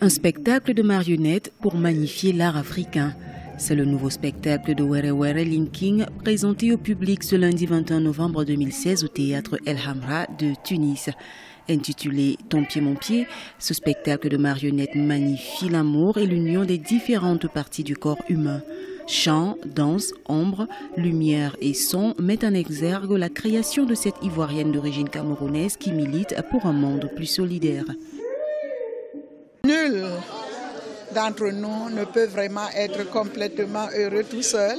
Un spectacle de marionnettes pour magnifier l'art africain. C'est le nouveau spectacle de Were Were Linking présenté au public ce lundi 21 novembre 2016 au théâtre El Hamra de Tunis. Intitulé Ton pied mon pied, ce spectacle de marionnettes magnifie l'amour et l'union des différentes parties du corps humain. Chant, danse, ombre, lumière et son mettent en exergue la création de cette Ivoirienne d'origine camerounaise qui milite pour un monde plus solidaire. Nul d'entre nous ne peut vraiment être complètement heureux tout seul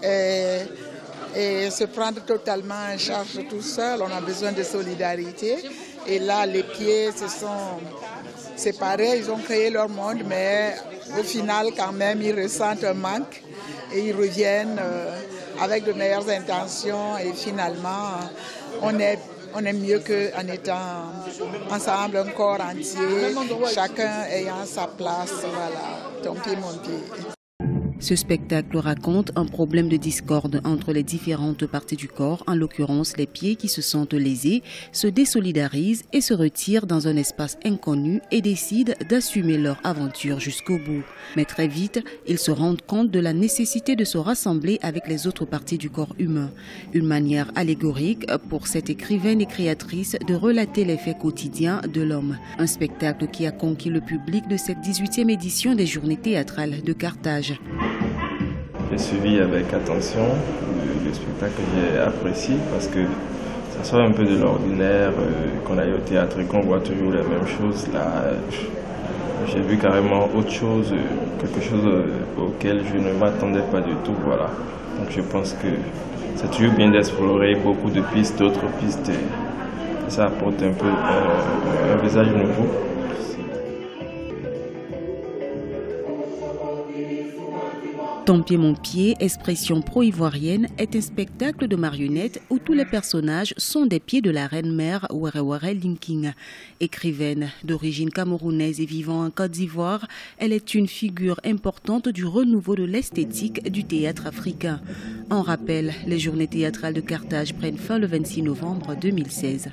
et se prendre totalement en charge tout seul. On a besoin de solidarité. Et là, les pieds se sont séparés, ils ont créé leur monde, mais au final, quand même, ils ressentent un manque et ils reviennent avec de meilleures intentions. Et finalement, on est mieux qu'en étant ensemble, un corps entier, chacun ayant sa place. Voilà, ton pied, mon pied. Ce spectacle raconte un problème de discorde entre les différentes parties du corps, en l'occurrence les pieds qui se sentent lésés, se désolidarisent et se retirent dans un espace inconnu et décident d'assumer leur aventure jusqu'au bout. Mais très vite, ils se rendent compte de la nécessité de se rassembler avec les autres parties du corps humain. Une manière allégorique pour cette écrivaine et créatrice de relater les faits quotidiens de l'homme. Un spectacle qui a conquis le public de cette 18e édition des Journées théâtrales de Carthage. J'ai suivi avec attention le spectacle que j'ai apprécié parce que ça sort un peu de l'ordinaire, qu'on aille au théâtre et qu'on voit toujours les mêmes choses. Là, j'ai vu carrément autre chose, quelque chose auquel je ne m'attendais pas du tout. Voilà. Donc je pense que c'est toujours bien d'explorer beaucoup de pistes, d'autres pistes. Et ça apporte un peu un visage nouveau. Ton pied mon pied, expression pro-ivoirienne, est un spectacle de marionnettes où tous les personnages sont des pieds de la reine-mère Were Were Linking. Écrivaine d'origine camerounaise et vivant en Côte d'Ivoire, elle est une figure importante du renouveau de l'esthétique du théâtre africain. En rappel, les Journées théâtrales de Carthage prennent fin le 26 novembre 2016.